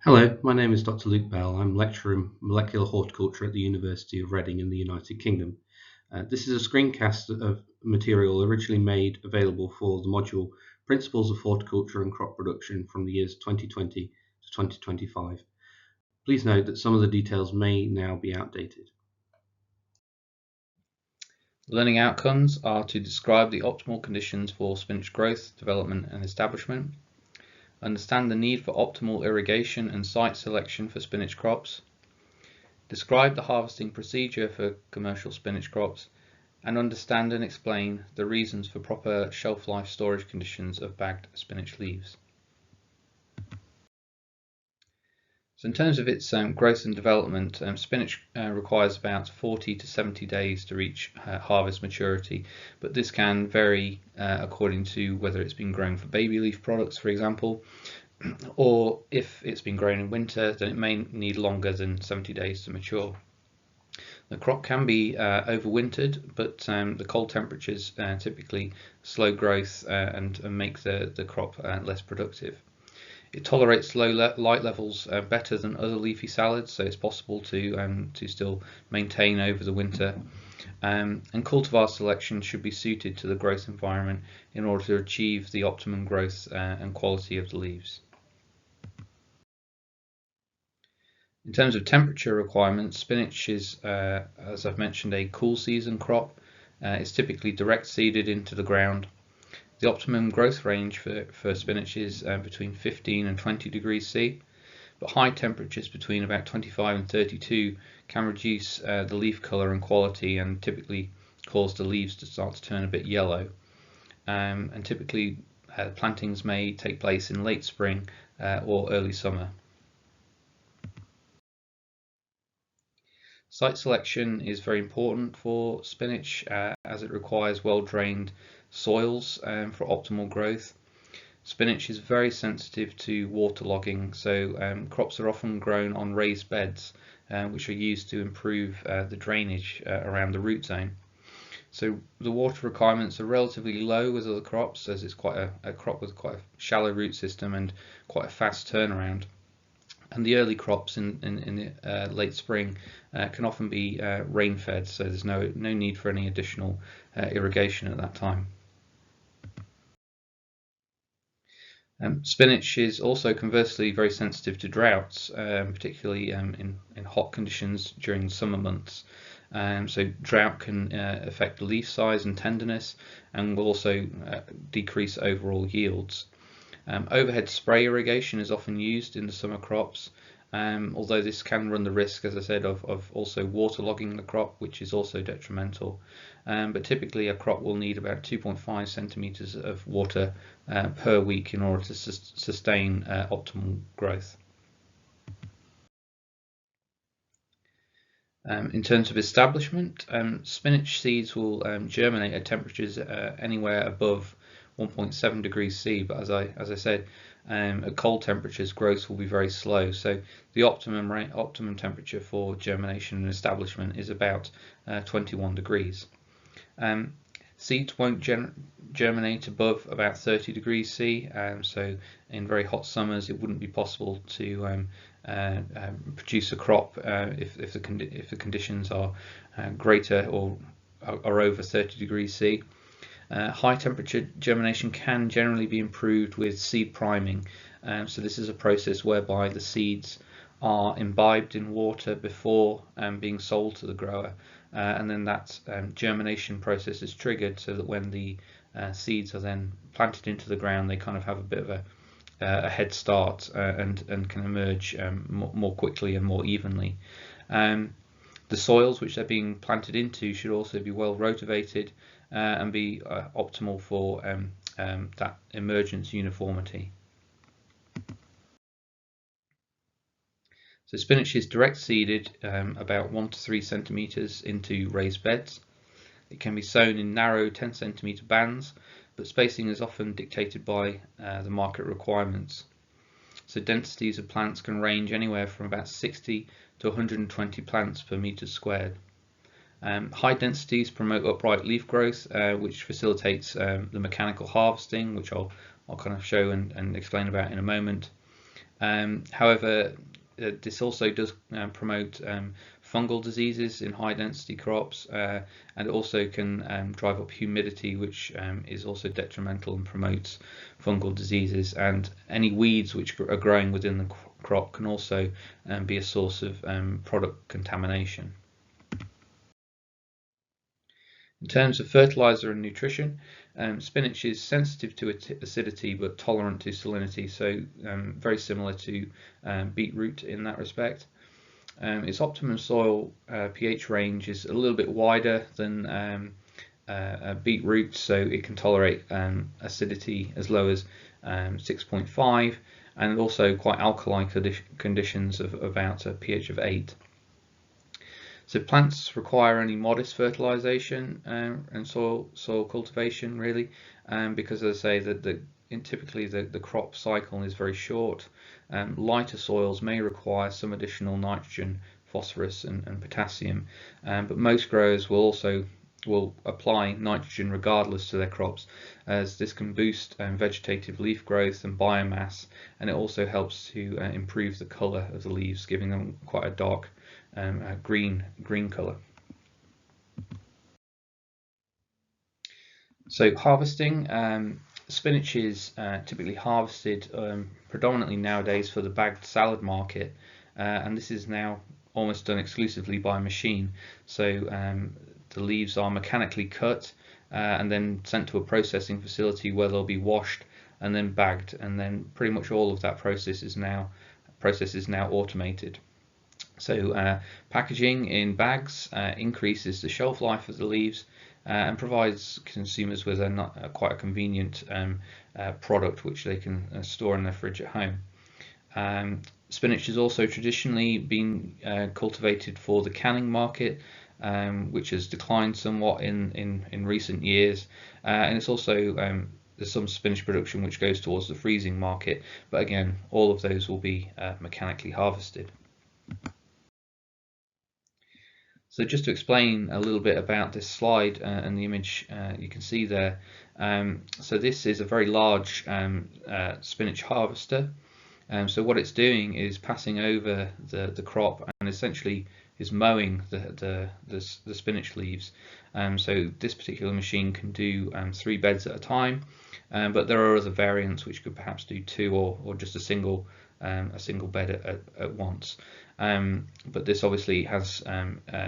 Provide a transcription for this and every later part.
Hello, my name is Dr. Luke Bell. I'm lecturer in molecular horticulture at the University of Reading in the United Kingdom. This is a screencast of material originally made available for the module Principles of Horticulture and Crop Production from the years 2020 to 2025. Please note that some of the details may now be outdated. Learning outcomes are to describe the optimal conditions for spinach growth, development and establishment, understand the need for optimal irrigation and site selection for spinach crops, describe the harvesting procedure for commercial spinach crops, and understand and explain the reasons for proper shelf life storage conditions of bagged spinach leaves. So in terms of its growth and development, spinach requires about 40 to 70 days to reach harvest maturity, but this can vary according to whether it's been grown for baby leaf products, for example, or if it's been grown in winter, then it may need longer than 70 days to mature. The crop can be overwintered, but the cold temperatures typically slow growth and make the crop less productive. It tolerates low light levels better than other leafy salads, so it's possible to still maintain over the winter. And cultivar selection should be suited to the growth environment in order to achieve the optimum growth and quality of the leaves. In terms of temperature requirements, spinach is, as I've mentioned, a cool season crop. It's typically direct seeded into the ground. The optimum growth range for spinach is between 15 and 20 degrees C, but high temperatures between about 25 and 32 can reduce the leaf colour and quality and typically cause the leaves to start to turn a bit yellow. And typically plantings may take place in late spring or early summer. Site selection is very important for spinach as it requires well-drained soils for optimal growth. Spinach is very sensitive to waterlogging, so crops are often grown on raised beds which are used to improve the drainage around the root zone. So the water requirements are relatively low with other crops, as it's quite a crop with quite a shallow root system and quite a fast turnaround. And the early crops in the late spring can often be rain fed, so there's no need for any additional irrigation at that time. Spinach is also conversely very sensitive to droughts, particularly in hot conditions during the summer months. So drought can affect the leaf size and tenderness and will also decrease overall yields. Overhead spray irrigation is often used in the summer crops, although this can run the risk, as I said, of also waterlogging the crop, which is also detrimental. But typically a crop will need about 2.5 centimeters of water per week in order to sustain optimal growth. In terms of establishment, spinach seeds will germinate at temperatures anywhere above 1.7 degrees C, but as I said, at cold temperatures growth will be very slow, so the optimum temperature for germination and establishment is about 21 degrees. Seeds won't germinate above about 30 degrees C, so in very hot summers it wouldn't be possible to produce a crop if the conditions are greater or are over 30 degrees C. High temperature germination can generally be improved with seed priming. So this is a process whereby the seeds are imbibed in water before being sold to the grower, and then that germination process is triggered so that when the seeds are then planted into the ground, they kind of have a bit of a head start and can emerge more quickly and more evenly. The soils which they're being planted into should also be well rotivated and be optimal for that emergence uniformity. So spinach is direct seeded about 1 to 3 centimeters into raised beds. It can be sown in narrow 10 centimeter bands, but spacing is often dictated by the market requirements. So densities of plants can range anywhere from about 60 to 120 plants per meter squared. High densities promote upright leaf growth, which facilitates the mechanical harvesting, which I'll kind of show and explain about in a moment. However, this also does promote fungal diseases in high density crops, and it also can drive up humidity, which is also detrimental and promotes fungal diseases. And any weeds which are growing within the crop can also be a source of product contamination. In terms of fertilizer and nutrition, spinach is sensitive to acidity but tolerant to salinity, so very similar to beetroot in that respect. Its optimum soil pH range is a little bit wider than beetroot, so it can tolerate acidity as low as 6.5, and also quite alkaline conditions of about a pH of 8. So plants require only modest fertilization and soil cultivation, really, because, as I say, typically the crop cycle is very short. Lighter soils may require some additional nitrogen, phosphorus, and potassium, but most growers will apply nitrogen regardless to their crops, as this can boost vegetative leaf growth and biomass, and it also helps to improve the colour of the leaves, giving them quite a dark green colour. So harvesting, spinach is typically harvested predominantly nowadays for the bagged salad market, and this is now almost done exclusively by machine. So the leaves are mechanically cut and then sent to a processing facility where they'll be washed and then bagged, and then pretty much all of that process is now automated. So packaging in bags increases the shelf life of the leaves and provides consumers with quite a convenient product which they can store in their fridge at home. Spinach has also traditionally been cultivated for the canning market, which has declined somewhat in recent years, and it's also there's some spinach production which goes towards the freezing market, but again, all of those will be mechanically harvested. So just to explain a little bit about this slide and the image you can see there. So this is a very large spinach harvester. So what it's doing is passing over the crop and essentially is mowing the spinach leaves. So this particular machine can do 3 beds at a time, but there are other variants which could perhaps do 2 or just a single bed at once. But this obviously has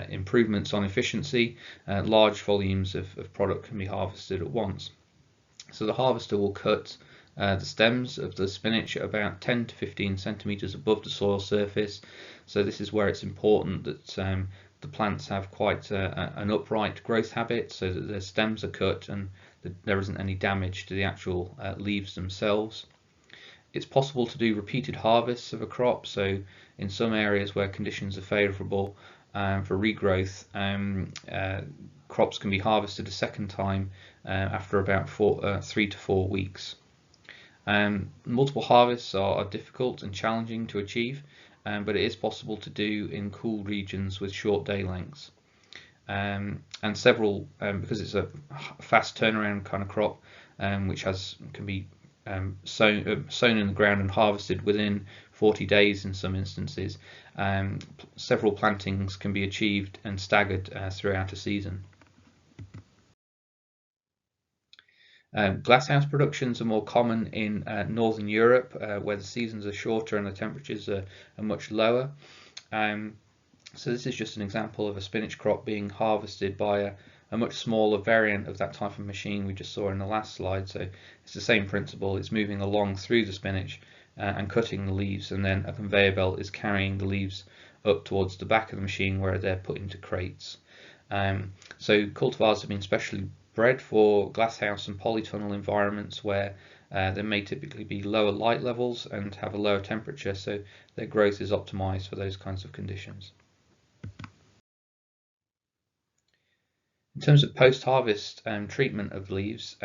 improvements on efficiency. Large volumes of product can be harvested at once. So the harvester will cut the stems of the spinach at about 10 to 15 centimeters above the soil surface. So this is where it's important that the plants have quite an upright growth habit, so that the stems are cut and there isn't any damage to the actual leaves themselves. It's possible to do repeated harvests of a crop, so in some areas where conditions are favourable for regrowth, crops can be harvested a second time after about 3 to 4 weeks. Multiple harvests are difficult and challenging to achieve, but it is possible to do in cool regions with short day lengths. And several, because it's a fast turnaround kind of crop, which can be sown in the ground and harvested within 40 days in some instances, several plantings can be achieved and staggered throughout a season. Glasshouse productions are more common in Northern Europe, where the seasons are shorter and the temperatures are much lower. So this is just an example of a spinach crop being harvested by a much smaller variant of that type of machine we just saw in the last slide. So it's the same principle. It's moving along through the spinach and cutting the leaves, and then a conveyor belt is carrying the leaves up towards the back of the machine where they're put into crates. So cultivars have been specially bred for glasshouse and polytunnel environments where there may typically be lower light levels and have a lower temperature, so their growth is optimized for those kinds of conditions. In terms of post-harvest treatment of leaves,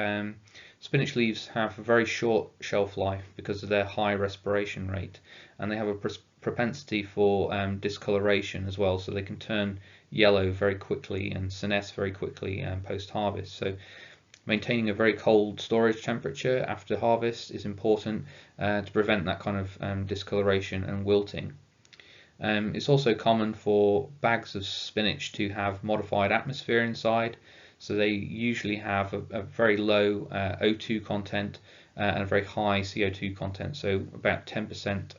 spinach leaves have a very short shelf life because of their high respiration rate, and they have a propensity for discoloration as well, so they can turn yellow very quickly and senesce very quickly post-harvest. So Maintaining a very cold storage temperature after harvest is important to prevent that kind of discoloration and wilting. It's also common for bags of spinach to have modified atmosphere inside, so they usually have a very low O2 content and a very high CO2 content, so about 10%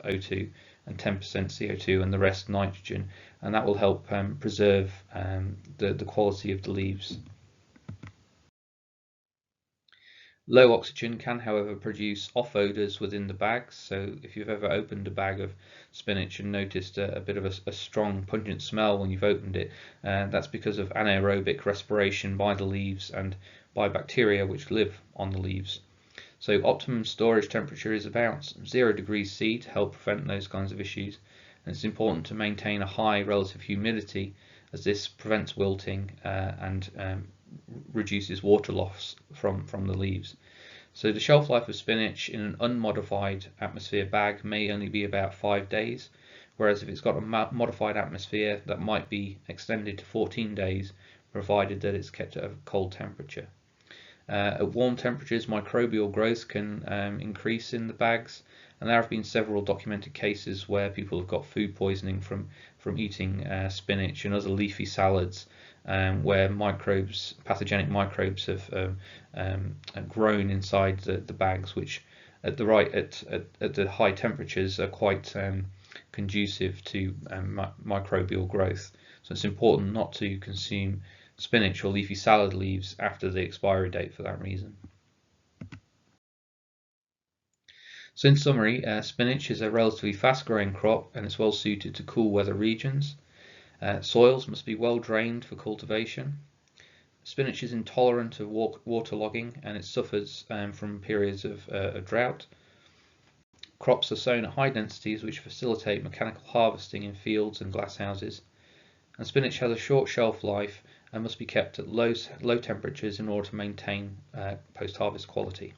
O2 and 10% CO2 and the rest nitrogen, and that will help preserve the quality of the leaves. Low oxygen can, however, produce off odours within the bags, so if you've ever opened a bag of spinach and noticed a bit of a strong pungent smell when you've opened it, that's because of anaerobic respiration by the leaves and by bacteria which live on the leaves. So optimum storage temperature is about 0 degrees C to help prevent those kinds of issues, and it's important to maintain a high relative humidity as this prevents wilting and reduces water loss from the leaves. So the shelf life of spinach in an unmodified atmosphere bag may only be about 5 days, whereas if it's got a modified atmosphere, that might be extended to 14 days, provided that it's kept at a cold temperature. At warm temperatures, microbial growth can increase in the bags, and there have been several documented cases where people have got food poisoning from eating spinach and other leafy salads, where pathogenic microbes have grown inside the bags, which at the high temperatures are quite conducive to microbial growth. So it's important not to consume spinach or leafy salad leaves after the expiry date for that reason. So in summary, spinach is a relatively fast-growing crop and is well suited to cool weather regions. Soils must be well drained for cultivation. Spinach is intolerant to waterlogging and it suffers from periods of drought. Crops are sown at high densities which facilitate mechanical harvesting in fields and glasshouses. And spinach has a short shelf life and must be kept at low temperatures in order to maintain post-harvest quality.